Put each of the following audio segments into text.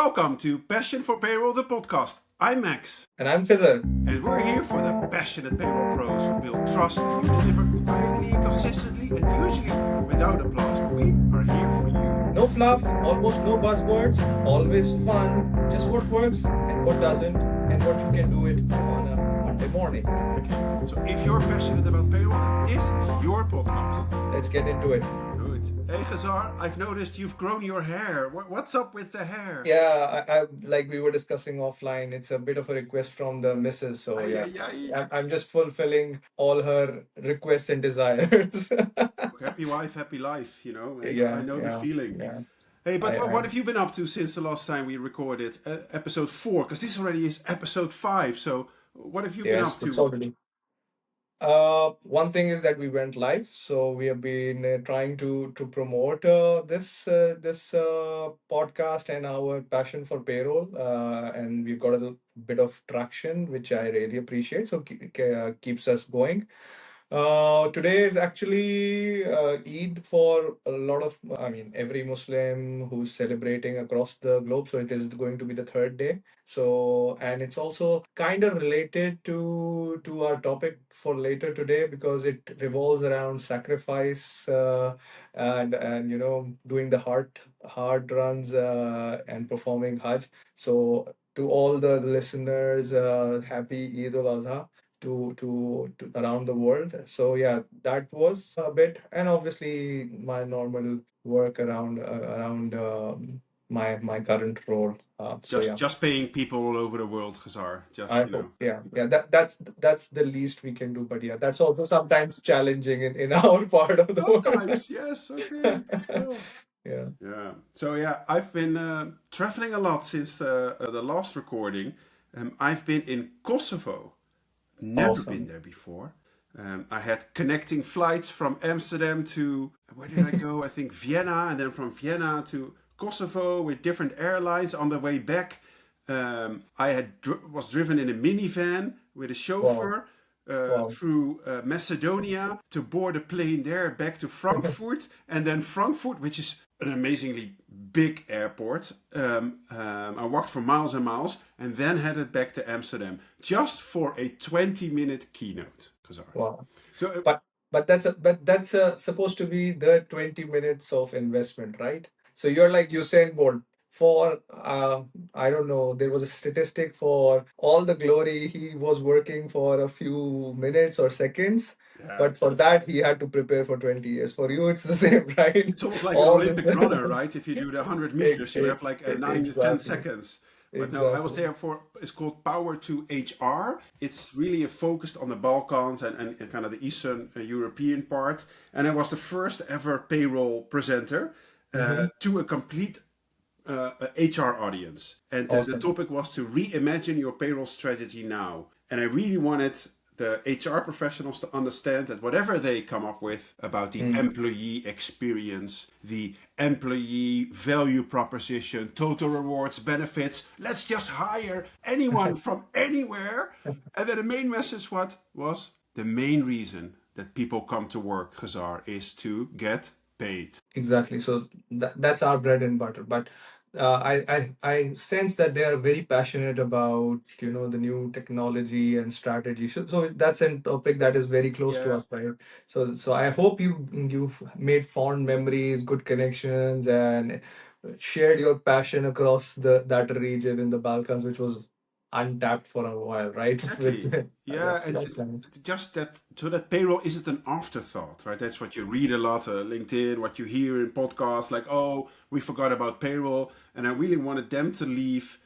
Welcome to Passion for Payroll, the podcast. I'm Max. And I'm Khizar. And we're here for the passionate payroll pros who build trust and who deliver quietly, consistently, and usually without applause. We are here for you. No fluff, almost no buzzwords, always fun, just what works and what doesn't, and what you can do it on a Monday morning. Okay, so if you're passionate about payroll, this is your podcast. Let's get into it. Good. Hey Khizar, I've noticed you've grown your hair. What's up with the hair? Yeah, I like we were discussing offline, it's a bit of a request from the missus. So Ay, yeah, ay, ay. I'm just fulfilling all her requests and desires. Happy wife, happy life, you know. I Yeah, know the yeah, feeling. yeah. Hey, but I what have you been up to since the last time we recorded episode 4? Because this already is episode 5. So what have you been up yes, to? it's already. One thing is that we went live, so we have been trying to promote this podcast and our passion for payroll, and we've got a bit of traction, which I really appreciate. So keeps us going. Today is actually Eid for a lot of, I mean, every Muslim who's celebrating across the globe. So it is going to be the third day. So, and it's also kind of related to our topic for later today because it revolves around sacrifice and doing the hard runs and performing Hajj. So to all the listeners, happy Eid al-Adha to around the world. So yeah, that was a bit, and obviously my normal work around my current role. So Just yeah, just paying people all over the world, Khazar. Just, I you know. hope, yeah, that's the least we can do. But yeah, that's also sometimes challenging in our part of the world. Sometimes, yes, okay. Well, Yeah, yeah. So yeah, I've been traveling a lot since the last recording. I've been in Kosovo. Never been awesome. there before. I had connecting flights from Amsterdam to, where did I go? I think Vienna, and then from Vienna to Kosovo with different airlines. On the way back, was driven in a minivan with a Wow, chauffeur wow. through Macedonia to board a plane there back to Frankfurt, and then Frankfurt, which is an amazingly big airport. I walked for miles and miles, and then headed back to Amsterdam just for a 20-minute keynote. Khazar. Wow. So But but that's supposed to be the 20 minutes of investment, right? So you're like Usain Bolt for I don't know, there was a statistic for all the glory he was working for a few minutes or seconds, yeah, but for that he had to prepare for 20 years. For you it's the same, right? it's almost like an All this Olympic runner, right? If you do the 100 meters, you have like 9 to 10 exactly. seconds. But no, I was Exactly. there for, it's called Power to HR. It's really focused on the Balkans and kind of the Eastern European part. And I was the first ever payroll presenter Hmm. to a complete HR audience. And the Awesome. topic was to reimagine your payroll strategy now. And I really wanted the HR professionals to understand that whatever they come up with about the Mm. employee experience, the employee value proposition, total rewards, benefits, let's just hire anyone from anywhere. And then the main message what was the main reason that people come to work, Khazar, is to get paid. Exactly. So that's our bread and butter. But I sense that they are very passionate about, the new technology and strategy. So that's a topic that is very close to Yeah, us, right? So I hope you've made fond memories, good connections, and shared your passion across that region in the Balkans, which was untapped for a while, right? exactly. Yeah, That's nice. just that so that payroll isn't an afterthought, right? That's what you read a lot, LinkedIn, what you hear in podcasts, like, oh, we forgot about payroll, and I really wanted them to leave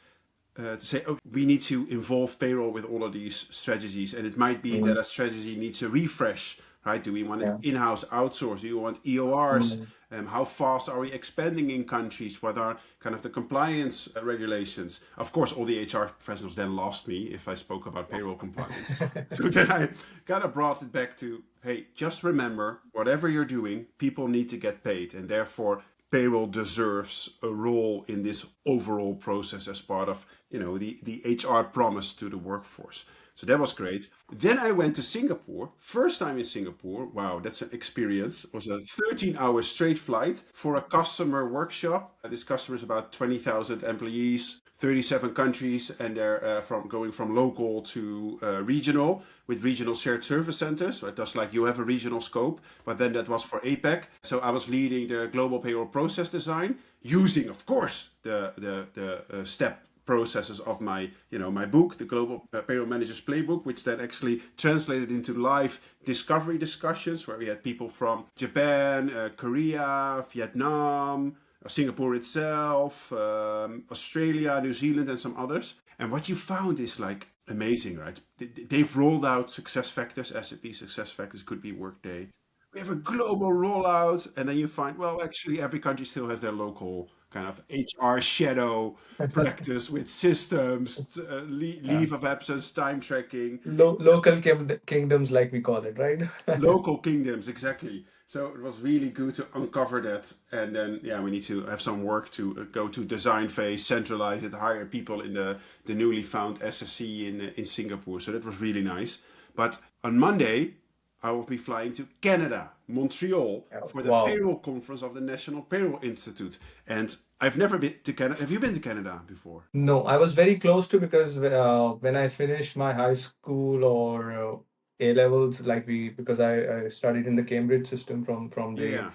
to say, oh, we need to involve payroll with all of these strategies, and it might be that Mm, a strategy needs a refresh, right? Do we want it yeah. in-house, outsource? Do you want EORs? Mm. How fast are we expanding in countries? What are kind of the compliance regulations? Of course, all the HR professionals then lost me if I spoke about payroll compliance. So then I kind of brought it back to, hey, just remember, whatever you're doing, people need to get paid, and therefore payroll deserves a role in this overall process as part of, the HR promise to the workforce. So that was great. Then I went to Singapore. First time in Singapore. Wow, that's an experience. It was a 13-hour straight flight for a customer workshop. This customer is about 20,000 employees, 37 countries, and they're from going from local to regional with regional shared service centers. Right? Just like you have a regional scope, but then that was for APAC. So I was leading the global payroll process design using, of course, the step processes of my my book, the Global Payroll Managers Playbook, which then actually translated into live discovery discussions where we had people from Japan, Korea, Vietnam, Singapore itself, Australia, New Zealand, and some others. And what you found is like amazing, right? They've rolled out success factors, SAP success factors, could be Workday. We have a global rollout, and then you find, well, actually, every country still has their local kind of HR shadow practice with systems, Yeah. leave of absence, time tracking, Local kingdoms, like we call it, right? local kingdoms, exactly. So it was really good to uncover that, and then yeah, we need to have some work to go to design phase, centralize it, hire people in the newly found SSC in Singapore. So that was really nice. But on Monday, I will be flying to Canada, Montreal, Yeah. for the Wow. payroll conference of the National Payroll Institute. And I've never been to Canada. Have you been to Canada before? No, I was very close to, because when I finished my high school or A levels, like because I studied in the Cambridge system from the Yeah,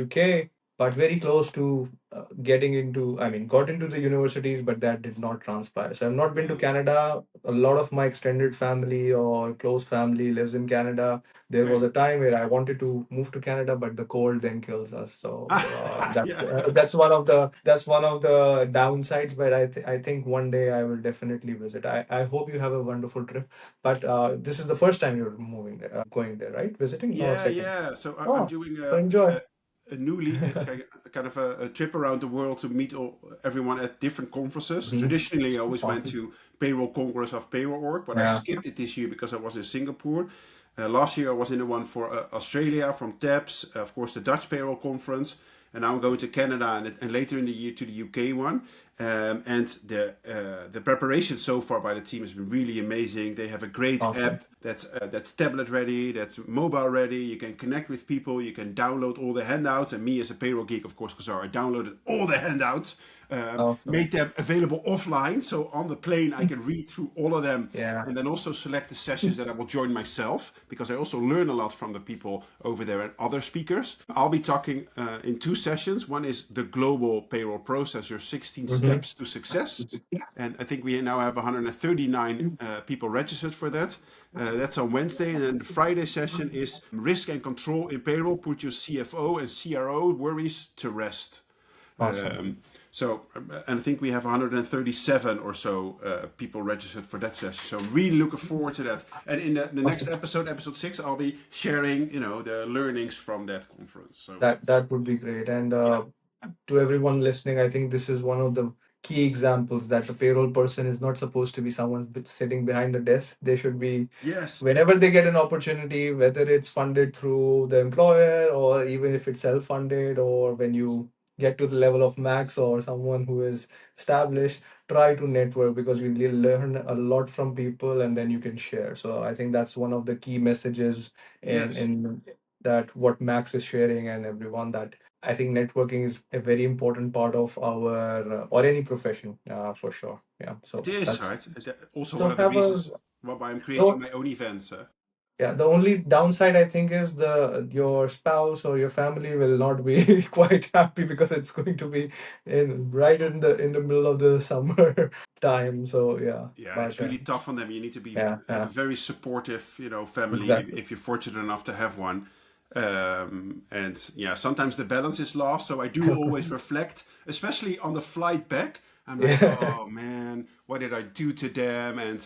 UK, but very close to getting into, I mean, got into the universities, but that did not transpire. So I've not been to yeah, Canada. A lot of my extended family or close family lives in Canada. There was great. a time where I wanted to move to Canada, but the cold then kills us. So Yeah. that's one of the downsides. But I think one day I will definitely visit. I hope you have a wonderful trip. But this is the first time you're moving there, going there, right? Visiting or Yeah, second? yeah. So I'm Oh, doing so enjoy. a newly kind of a trip around the world to meet everyone at different conferences. Mhm. Traditionally, I always went Awesome. to Payroll Congress of Payroll Org, but I Yeah. skipped it this year because I was in Singapore. Last year, I was in the one for Australia from TAPS, of course, the Dutch Payroll Conference, and now I'm going to Canada and later in the year to the UK one. And the preparation so far by the team has been really amazing. They have a great Awesome. app that's tablet ready, that's mobile ready. You can connect with people. You can download all the handouts. And me as a payroll geek, of course, Khizar, I downloaded all the handouts, Awesome. made them available offline. So on the plane, I can read through all of them Yeah. and then also select the sessions that I will join myself because I also learn a lot from the people over there and other speakers. I'll be talking in two sessions. One is the global payroll process, your 16 Mm-hmm. steps to success. And I think we now have 139 people registered for that. That's on Wednesday. And then the Friday session is risk and control in payroll. Put your CFO and CRO worries to rest. Awesome. And I think we have 137 or so people registered for that session. So I'm really looking forward to that. And in the next Awesome. episode, episode 6, I'll be sharing, the learnings from that conference. So That would be great. And yeah, to everyone listening, I think this is one of the key examples that the payroll person is not supposed to be someone sitting behind the desk. They should be, yes, whenever they get an opportunity, whether it's funded through the employer or even if it's self-funded, or when you get to the level of Max or someone who is established, try to network, because you will learn a lot from people and then you can share. So I think that's one of the key messages yes. in that what Max is sharing, and everyone, that I think networking is a very important part of our or any profession, for sure. Yeah. It So is, right? that's Also one so of the have a reasons why I'm creating so my own events. yeah. The only downside I think is the your spouse or your family will not be quite happy, because it's going to be in right in the middle of the summer time. So yeah, Yeah, it's but really tough on them. You need to yeah, have a yeah, very supportive, family exactly. if you're fortunate enough to have one. And yeah, sometimes the balance is lost. So I do always reflect, especially on the flight back. I'm like, Yeah, oh man, what did I do to them? And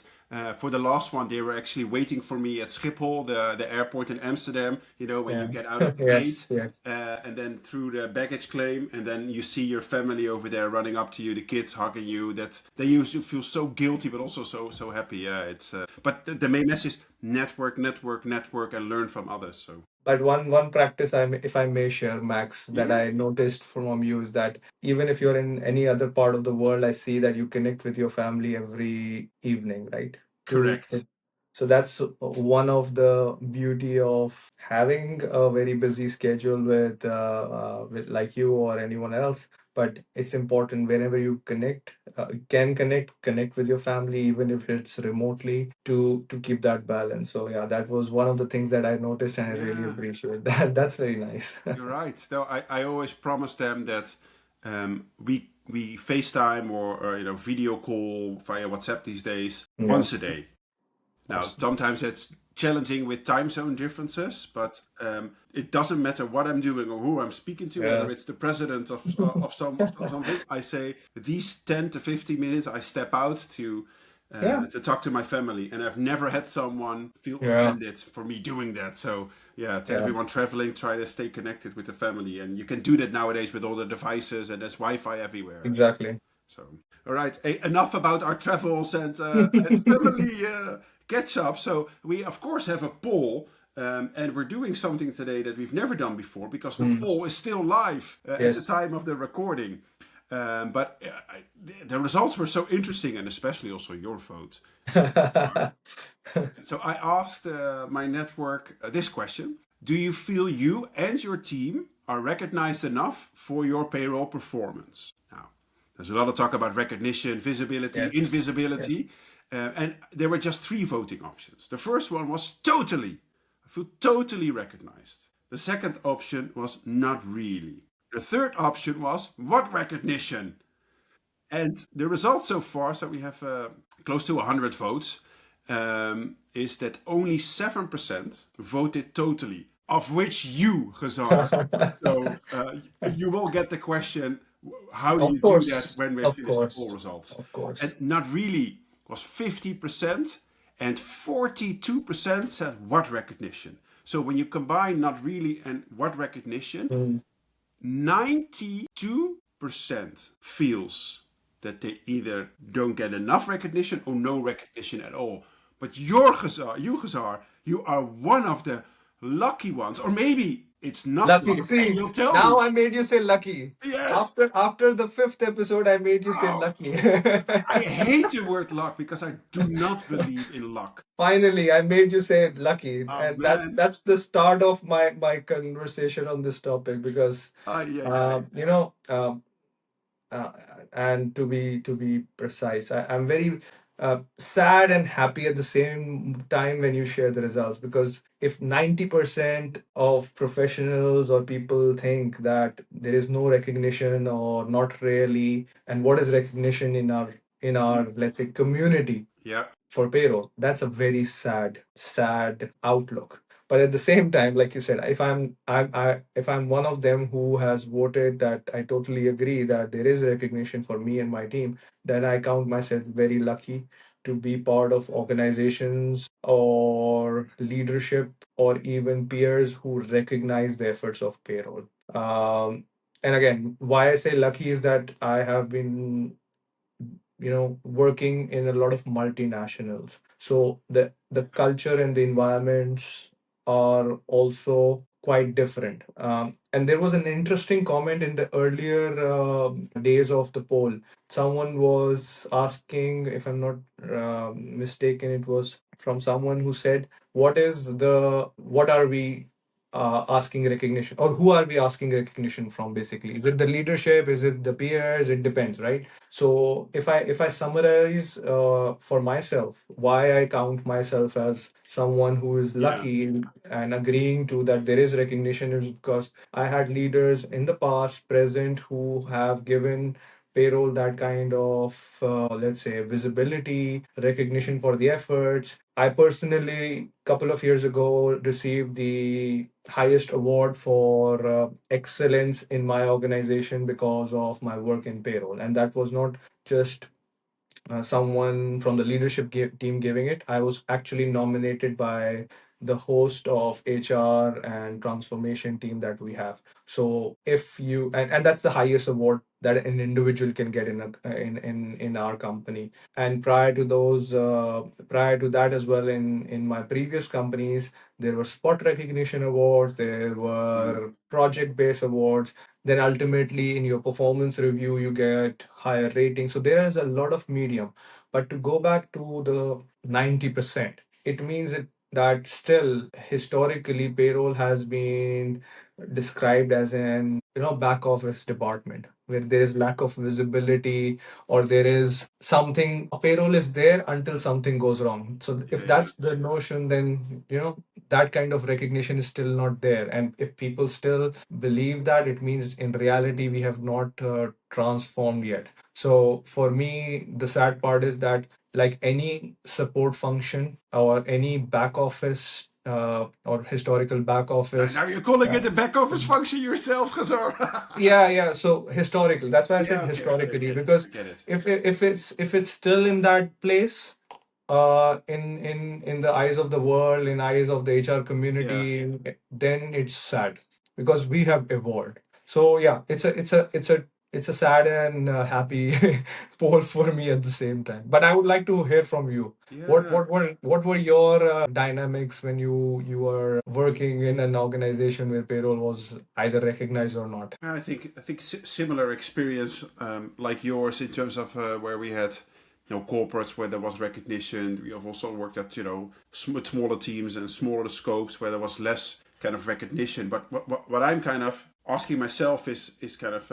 for the last one, they were actually waiting for me at Schiphol, the airport in Amsterdam. When you yeah. get out of the gate, Yes, yes. and then through the baggage claim, and then you see your family over there running up to you, the kids hugging you. That they used to feel so guilty, but also so happy. Yeah, it's. But the main message is network, network, network, and learn from others. So But one practice if I may share, Max, that yeah, I noticed from you is that even if you're in any other part of the world, I see that you connect with your family every evening, right? to Correct. so that's one of the beauty of having a very busy schedule with like you or anyone else. But it's important whenever you connect with your family, even if it's remotely, to keep that balance. So yeah, that was one of the things that I noticed, and I really Yeah, appreciate that. That's very nice. you're right. No, I always promise them that we FaceTime or video call via WhatsApp these days Yeah, once a day. Now, awesome. sometimes it's challenging with time zone differences, but it doesn't matter what I'm doing or who I'm speaking to, whether Yeah. it's the president of something. I say these 10 to 15 minutes I step out Yeah. to talk to my family, and I've never had someone feel Yeah. offended for me doing that. So yeah, to Yeah. everyone traveling, try to stay connected with the family, and you can do that nowadays with all the devices, and there's Wi-Fi everywhere. Exactly. So, all right, enough about our travels and family catch up. So, we of course have a poll, and we're doing something today that we've never done before because the Mm. poll is still live at the Yes. time of the recording. But the results were so interesting, and especially also your vote. So, I asked my network this question: do you feel you and your team are recognized enough for your payroll performance? Now, there's a lot of talk about recognition, visibility, Yes. Yes. invisibility, and there were just three voting options. The first one was totally. I feel totally recognized. The second option was not really. The third option was what recognition? And the results so far, so we have close to 100 votes, is that only 7% voted totally, of which you, Khazar. So you will get the question, how do Of you do that course. when we Of finish the poll course. results? Of And course. not really was 50%, and 42% said what recognition. So when you combine not really and what recognition, Mm. 92% feels that they either don't get enough recognition or no recognition at all. But Khazar, you are one of the lucky ones. Or maybe it's not Lucky. luck, and See, you'll tell now me. I made you say lucky. Yes. After the fifth episode, I made you say Oh, lucky. I hate the word luck because I do not believe in luck. Finally, I made you say lucky, Oh, and man. that's the start of my conversation on this topic because Ay, ay, ay. you know. Uh, and to be precise, I'm very sad and happy at the same time when you share the results, because if 90% of professionals or people think that there is no recognition or not really, and what is recognition in our, Mm, let's say, community yeah. for payroll, that's a very sad outlook. But at the same time, like you said, if I'm one of them who has voted that I totally agree that there is recognition for me and my team, then I count myself very lucky to be part of organizations or leadership or even peers who recognize the efforts of payroll. And again, why I say lucky is that I have been working in a lot of multinationals, so the culture and the environments are also quite different. And there was an interesting comment in the earlier days of the poll. Someone was asking, if I'm not mistaken, it was from someone who said, what are we asking recognition, or who are we asking recognition from? Basically, is it the leadership, is it the peers? It depends, right? So if I summarize for myself why I count myself as someone who is Yeah. lucky and agreeing to that there is recognition, is because I had leaders in the past, present, who have given payroll that kind of, let's say, visibility, recognition for the efforts. I personally, couple of years ago, received the highest award for excellence in my organization because of my work in payroll, and that was not just someone from the leadership team giving it. I was actually nominated by the host of HR and transformation team that we have. So if you and that's the highest award that an individual can get in our company. And prior to that as well, in my previous companies, there were spot recognition awards, there Mm, were project based awards. then ultimately in your performance review you get higher rating. So there is a lot of medium. But to go back to the 90%, it means that still historically payroll has been described as an back office department where there is lack of visibility, or there is something, payroll is there until something goes wrong. So if Yeah, yeah. that's the notion, then that kind of recognition is still not there. And if people still believe that, it means in reality we have not transformed yet. So for me, the sad part is that, like any support function or any back office or historical back office. Now you're calling uh, it a back office function yourself, Khazar. yeah, yeah. So historical. That's why I said Yeah, okay, okay, I historically, get it. I because get it. if it's still in that place, in the eyes of the world, in eyes of the HR Yeah. community, then it's sad because we have evolved. So yeah, it's a sad and happy poll for me at the same time. But I would like to hear from you. Yeah. What were your dynamics when you were working in an organization where payroll was either recognized or not? I think similar experience like yours in terms of where we had corporates where there was recognition. We have also worked at smaller teams and smaller scopes where there was less kind of recognition. But what I'm kind of asking myself is kind of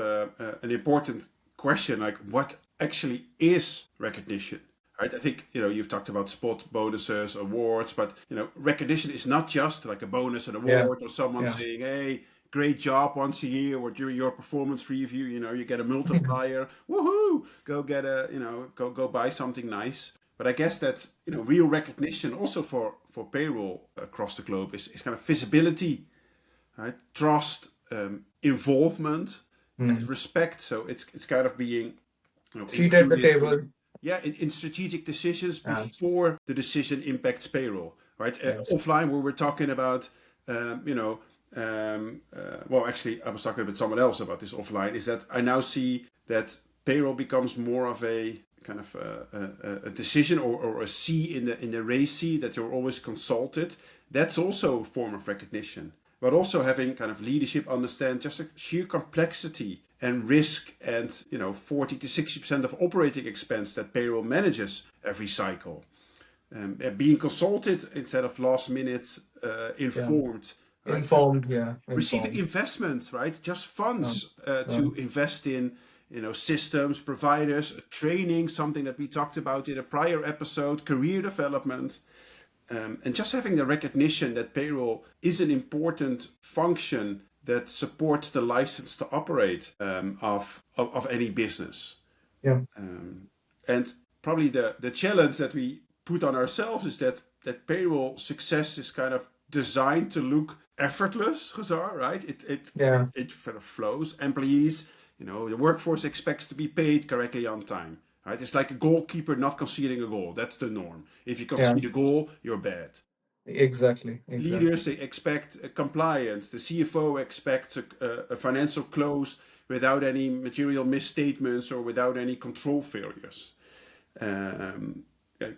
an important question, like what actually is recognition? Right? I think you've talked about spot bonuses, awards, but recognition is not just like a bonus, an Yeah, award, or someone yeah. saying, "Hey, great job once a year," or during your performance review, you get a multiplier. Woohoo! Go get go buy something nice. But I guess that real recognition also for payroll across the globe is kind of visibility, right? Trust, involvement, and Mm. respect. So it's kind of being Seat at the included table. yeah, in strategic decisions Yeah. before the decision impacts payroll, right? Yes. Offline, where we're talking about, well, actually, I was talking with someone else about this offline, is that I now see that payroll becomes more of a kind of a decision or a C in the race C, that you're always consulted. That's also a form of recognition. But also having kind of leadership understand just the sheer complexity and risk and 40 to 60% of operating expense that payroll manages every cycle. Being consulted instead of last minute Yeah. informed, right? Informed. Yeah. Receiving Informed. investments, right? Just Um, funds to um, invest in systems, providers, training, something that we talked about in a prior episode, career development. And just having the recognition that payroll is an important function that supports the license to operate of any business. yeah. And probably the challenge that we put on ourselves is that payroll success is kind of designed to look effortless, Khazar, right? Yeah. It kind of flows. Employees, the workforce expects to be paid correctly on time. Right? It's like a goalkeeper not conceding a goal. That's the norm. If you Yeah. concede a goal, you're bad. Exactly. Leaders, Exactly. they expect compliance. The CFO expects a financial close without any material misstatements or without any control failures. Um, yeah,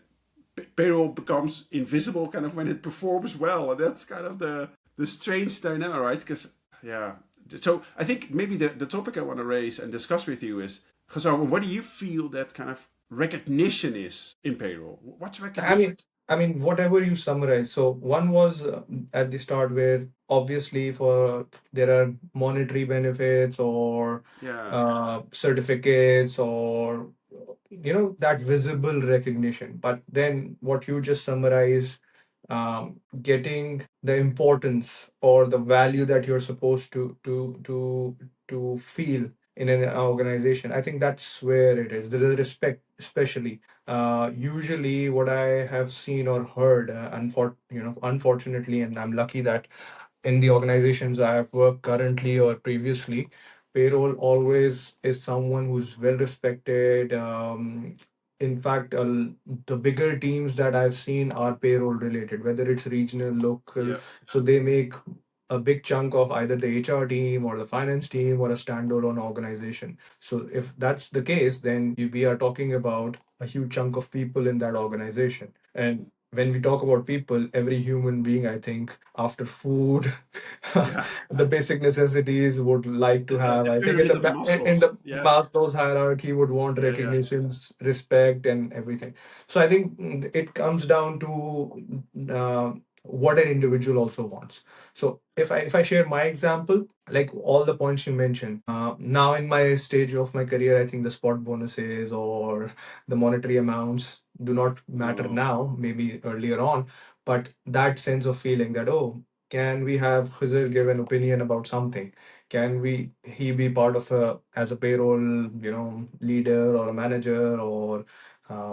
Payroll becomes invisible kind of when it performs well, and that's kind of the strange dynamic, right? Because yeah, so I think maybe the topic I want to raise and discuss with you is, Khazar, what do you feel that kind of recognition is in payroll? What's I recognition? mean, I mean, whatever you summarize. So one was at the start where obviously for there are monetary benefits or Yeah, certificates or that visible recognition. But then what you just summarized, getting the importance or the value that you're supposed to feel in an organization. I think that's where it is. The respect, especially. Usually, what I have seen or heard, unfortunately, and I'm lucky that in the organizations I have worked currently or previously, payroll always is someone who's well respected. In fact, the bigger teams that I've seen are payroll related, whether it's regional, local. yeah, So they make a big chunk of either the HR team or the finance team or a standalone organization. So if that's the case, then we are talking about a huge chunk of people in that organization. And when we talk about people, every human being, I think, after food, Yeah, the basic necessities would like to have. the I think pyramid of in Maslow's. the Yeah, Maslow's hierarchy would want yeah, yeah, recognitions, respect, and everything. So I think it comes down to what an individual also wants. So if I share my example, like all the points you mentioned, now in my stage of my career, I think the spot bonuses or the monetary amounts do not matter no, now, maybe earlier on, but that sense of feeling that, oh, can we have Khizr give an opinion about something? Can he be part of as a payroll, leader or a manager, or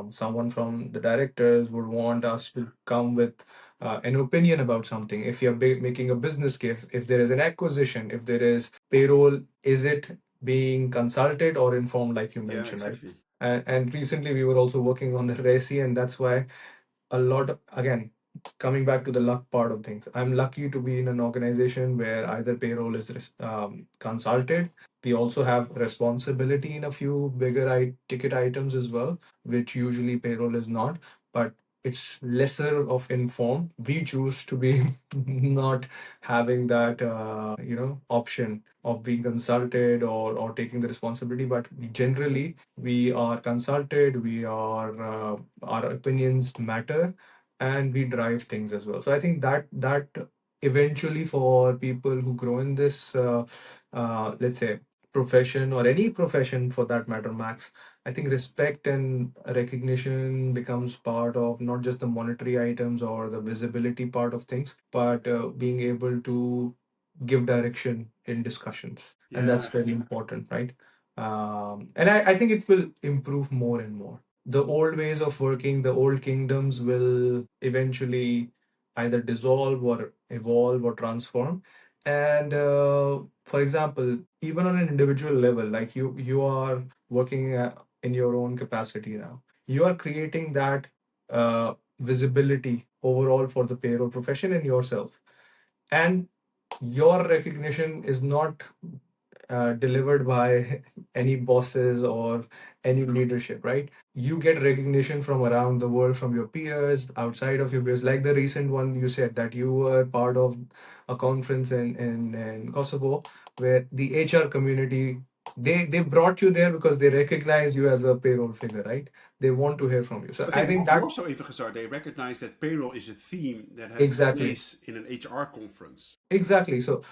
someone from the directors would want us to come with an opinion about something. If you're making a business case, if there is an acquisition, if there is payroll, is it being consulted or informed, like you yeah, mentioned, right? exactly. And recently we were also working on the RESI, and that's why again, coming back to the luck part of things, I'm lucky to be in an organization where either payroll is consulted. We also have responsibility in a few bigger ticket items as well, which usually payroll is not, but it's lesser of informed. We choose to be not having that option of being consulted or taking the responsibility, but generally we are consulted, we are our opinions matter, and we drive things as well. So I think that eventually, for people who grow in this let's say profession, or any profession for that matter, Max, I think respect and recognition becomes part of not just the monetary items or the visibility part of things, but being able to give direction in discussions, and that's Yeah, very important, right? And I think it will improve more and more. The old ways of working, the old kingdoms will eventually either dissolve or evolve or transform. And for example, even on an individual level, like you are working in your own capacity now, you are creating that visibility overall for the payroll profession and yourself. And your recognition is not delivered by any bosses or any leadership, right? You get recognition from around the world, from your peers, outside of your peers. Like the recent one you said that you were part of a conference in Kosovo, where the HR community, they brought you there because they recognize you as a payroll figure, right? They want to hear from you. So I I think think more that so, even Khazar, they recognize that payroll is a theme that has a exactly. place in an HR conference. Exactly. So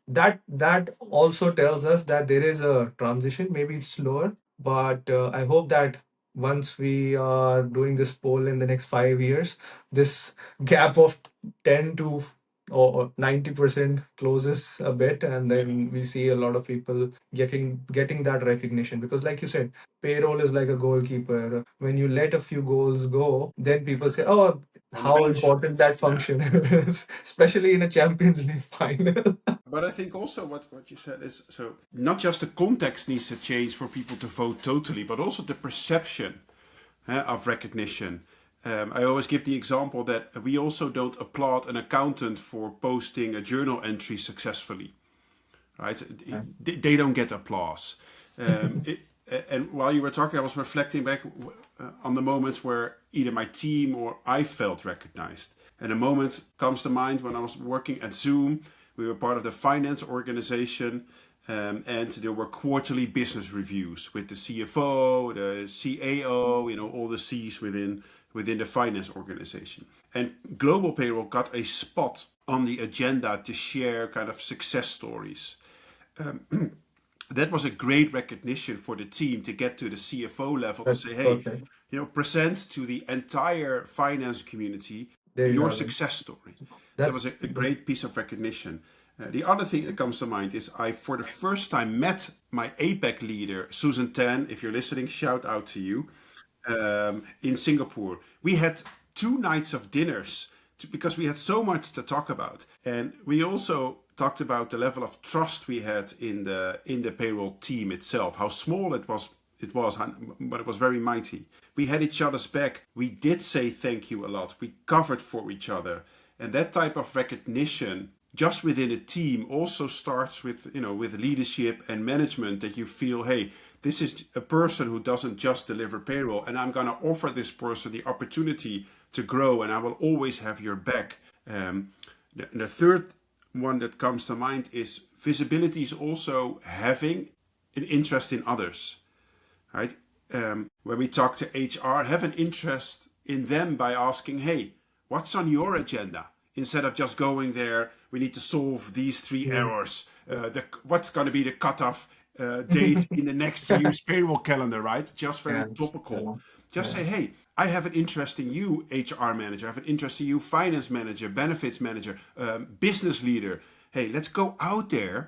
that also tells us that there is a transition. Maybe it's slower, but I hope that once we are doing this poll in the next 5 years, this gap of 10 to or 90% closes a bit, and then we see a lot of people getting that recognition. Because, like you said, payroll is like a goalkeeper. When you let a few goals go, then people say, "Oh, On the how bench. important that Yeah. function is," especially in a Champions League final. But I think also what you said is so not just the context needs to change for people to vote totally, but also the perception of recognition. I always give the example that we also don't applaud an accountant for posting a journal entry successfully, right? They don't get applause. And while you were talking, I was reflecting back on the moments where either my team or I felt recognized. And a moment comes to mind when I was working at Zoom. We were part of the finance organization, and there were quarterly business reviews with the CFO, the CAO, all the C's within the finance organization. And Global Payroll got a spot on the agenda to share kind of success stories. That was a great recognition for the team to get to the CFO level to That's say, hey, perfect. present to the entire finance community There you your have it. success story. That That's was a great piece of recognition. The other thing that comes to mind is I, for the first time, met my APEC leader, Susan Tan. If you're listening, shout out to you, in Singapore. We had 2 nights of dinners because we had so much to talk about. And we also talked about the level of trust we had in the payroll team itself, how small it was, but it was very mighty. We had each other's back. We did say thank you a lot. We covered for each other. And that type of recognition just within a team also starts with, with leadership and management, that you feel, hey, this is a person who doesn't just deliver payroll, and I'm going to offer this person the opportunity to grow, and I will always have your back. The third one that comes to mind is visibility is also having an interest in others, right? When we talk to HR, have an interest in them by asking, hey, what's on your agenda? Instead of just going there, we need to solve these three Mm. errors. What's going to be the cutoff date in the next year's payroll calendar, right? Just very Yeah, topical. yeah, Just yeah. say, hey, I have an interest in you, HR manager. I have an interest in you, finance manager, benefits manager, business leader. Hey, let's go out there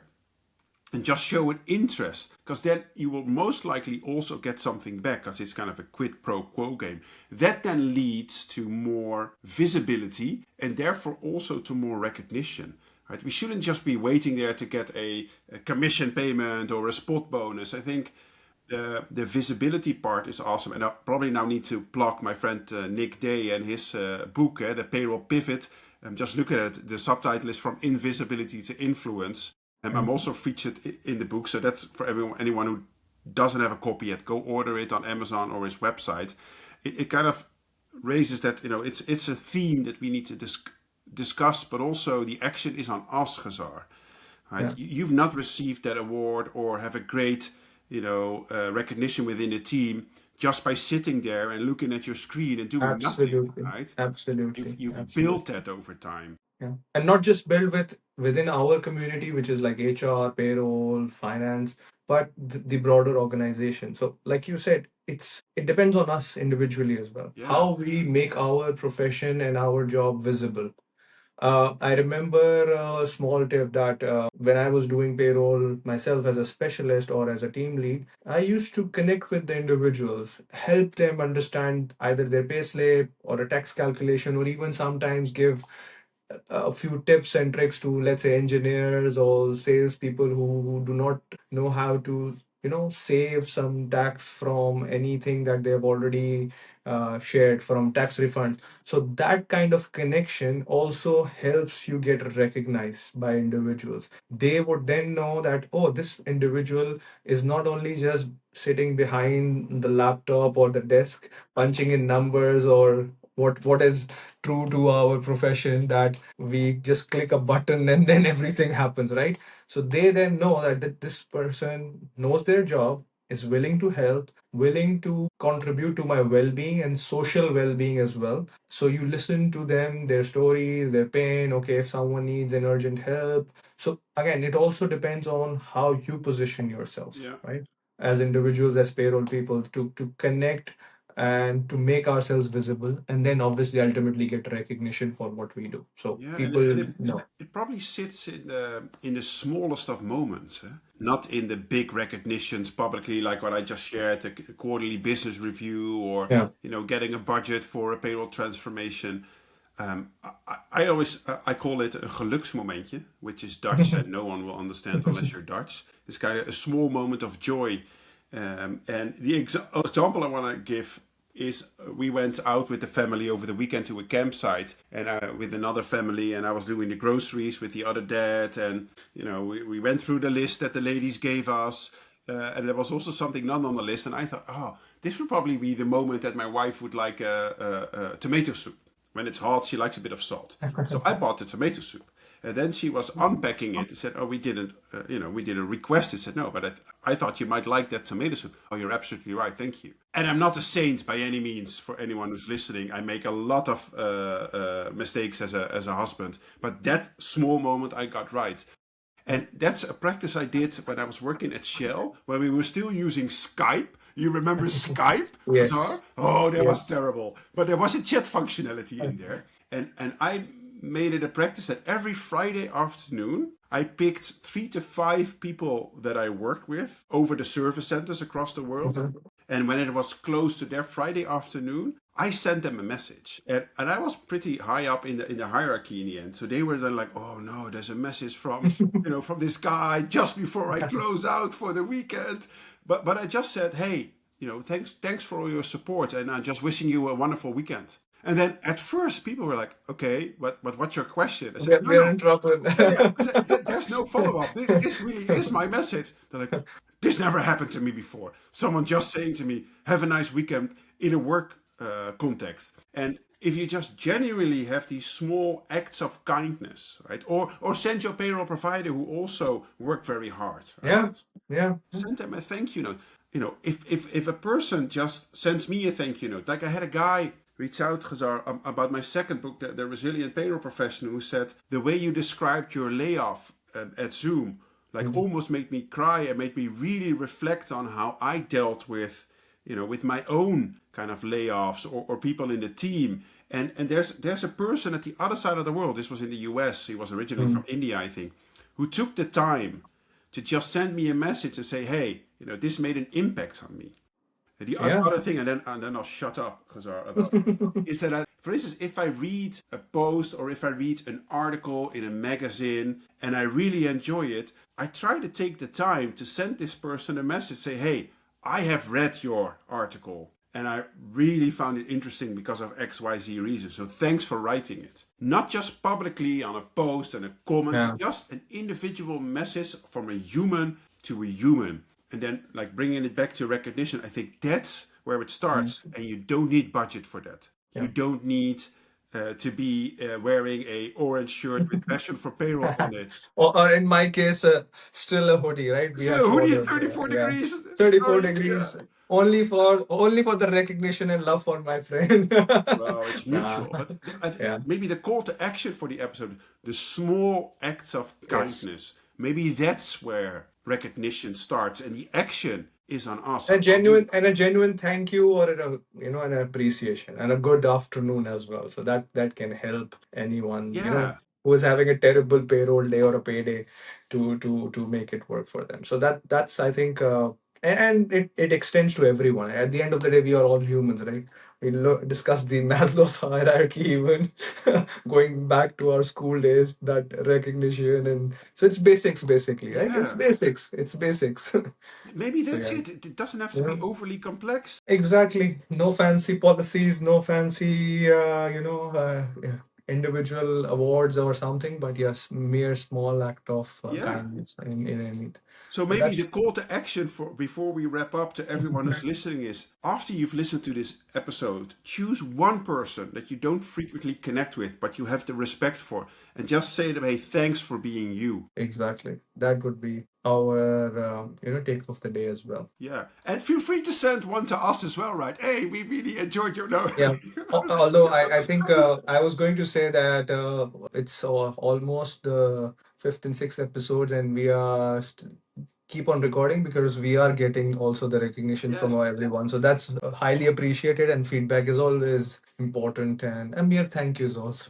and just show an interest, because then you will most likely also get something back, because it's kind of a quid pro quo game. That then leads to more visibility and therefore also to more recognition. Right? We shouldn't just be waiting there to get a commission payment or a spot bonus. I think the visibility part is awesome, and I probably now need to plug my friend Nick Day and his book, The Payroll Pivot. Just look at it. The subtitle is From Invisibility to Influence. I'm Mhm. also featured in the book, so that's for anyone who doesn't have a copy yet. Go order it on Amazon or his website. It kind of raises that, it's a theme that we need to discuss, but also the action is on us, Khazar. Right? Yeah, You've not received that award or have a great, recognition within the team just by sitting there and looking at your screen and doing nothing. absolutely, Right? You've absolutely, you've built absolutely. that over time. Yeah. And not just build within our community, which is like HR, payroll, finance, but the broader organization. So, like you said, it depends on us individually as well. Yeah. How we make our profession and our job visible. I remember a small tip that when I was doing payroll myself as a specialist or as a team lead, I used to connect with the individuals, help them understand either their payslip or a tax calculation, or even sometimes give a few tips and tricks to, let's say, engineers or salespeople who do not know how to save some tax from anything that they have already shared from tax refunds. So that kind of connection also helps you get recognized by individuals. They would then know that, oh, this individual is not only just sitting behind the laptop or the desk punching in numbers, or what is true to our profession, that we just click a button and then everything happens, right? So they then know that this person knows their job, is willing to help, willing to contribute to my well-being and social well-being as well. So you listen to them, their stories, their pain, okay, if someone needs an urgent help. So again, it also depends on how you position yourselves, Yeah. right? As individuals, as payroll people, to connect and to make ourselves visible, and then obviously ultimately get recognition for what we do. So Yeah, people and know. it probably sits in the smallest of moments, not in the big recognitions publicly, like what I just shared, a quarterly business review, or Yeah. getting a budget for a payroll transformation. I always I call it een geluksmomentje, which is Dutch, and no one will understand unless you're Dutch. It's kind of a small moment of joy. And the example I want to give is we went out with the family over the weekend to a campsite, and with another family, and I was doing the groceries with the other dad, and we went through the list that the ladies gave us, and there was also something not on the list, and I thought, oh, this would probably be the moment that my wife would like a tomato soup. When it's hot, she likes a bit of salt. So I bought the tomato soup. And then she was unpacking it and said, "Oh, we didn't, we didn't request it." I said, "No, but I thought you might like that tomato soup." "Oh, you're absolutely right. Thank you." And I'm not a saint by any means. For anyone who's listening, I make a lot of mistakes as a husband, but that small moment I got right. And that's a practice I did when I was working at Shell, when we were still using Skype. You remember Skype, Khazar? Yes. Oh, that was Yes. terrible. But there was a chat functionality in there. And I made it a practice that every Friday afternoon, I picked 3 to 5 people that I worked with over the service centers across the world. Mhm. And when it was close to their Friday afternoon, I sent them a message. And I was pretty high up in the hierarchy in the end. So they were then like, "Oh no, there's a message from this guy just before I close out for the weekend." But I just said, "Hey, thanks for all your support, and I'm just wishing you a wonderful weekend." And then at first people were like, "Okay, but what's your question?" I said, "No, We're no, in trouble. yeah, yeah." I said, "There's no follow up. This really is my message." They're like, This never happened to me before. Someone just saying to me, have a nice weekend in a work context. And if you just genuinely have these small acts of kindness, right? Or send your payroll provider who also work very hard, right? Yeah, yeah, Send them a thank you note. If a person just sends me a thank you note, like I had a guy reach out, Khizar, about my second book, the Resilient Payroll Professional, who said the way you described your layoff at Zoom, like almost made me cry and made me really reflect on how I dealt with, with my own kind of layoffs or people in the team. And there's a person at the other side of the world. This was in the US. He was originally from India, I think, who took the time to just send me a message and say, hey, this made an impact on me. And the yeah. other thing, and then I'll shut up, Khazar, about is that, for instance, if I read a post or if I read an article in a magazine and I really enjoy it, I try to take the time to send this person a message, say, hey, I have read your article and I really found it interesting because of XYZ reasons. So thanks for writing it. Not just publicly on a post and a comment, Yeah. just an individual message from a human to a human. And then like bringing it back to recognition, I think that's where it starts. And you don't need budget for that. Yeah. You don't need to be wearing a orange shirt with passion for payroll on it. Or in my case, still a hoodie, right? We have Still a hoodie at followed, 34 yeah, degrees. 34 Sorry, degrees. yeah. Only for the recognition and love for my friend. Well, it's Nah. mutual. But I think Yeah. maybe the call to action for the episode, the small acts of Yes. kindness, maybe that's where recognition starts and the action is on us. A genuine thank you, or an appreciation and a good afternoon as well. So that can help anyone, Yeah. who is having a terrible payroll day or a payday to make it work for them. So that's I think, and it extends to everyone. At the end of the day, we are all humans, right? We discuss the Maslow's hierarchy, even going back to our school days, that recognition. And so it's basics, basically, right? It's Yeah. basics. It's basics. Maybe So that's yeah. it. It doesn't have to Yeah. be overly complex. Exactly. No fancy policies, no fancy, yeah, individual awards or something, but yes, mere small act of Yeah. kindness in anything. So So maybe the that's call to action for before we wrap up to everyone who's listening is after you've listened to this episode, choose one person that you don't frequently connect with, but you have the respect for, and just say to them, hey, thanks for being you. exactly. That would be our, take of the day as well. Yeah. And feel free to send one to us as well, right? Hey, we really enjoyed your no. Yeah. Although I think I was going to say that it's almost the fifth and sixth episodes, and we are keep on recording because we are getting also the recognition from Yes. everyone. So that's highly appreciated, and feedback is always important. And a mere thank you is also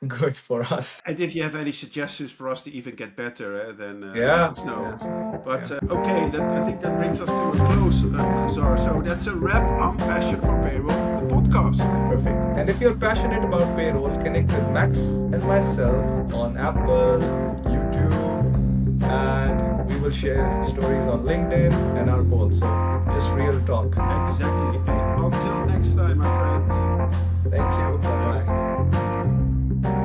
good for us. And if you have any suggestions for us to even get better, then let Yeah. us know. Yeah. But Yeah. okay, I think that brings us to a close, Khazar. So that's a wrap on Passion for Payroll, the podcast. Perfect. And if you're passionate about payroll, connect with Max and myself on Apple, YouTube, and we will share stories on LinkedIn and our polls. So just real talk. Exactly.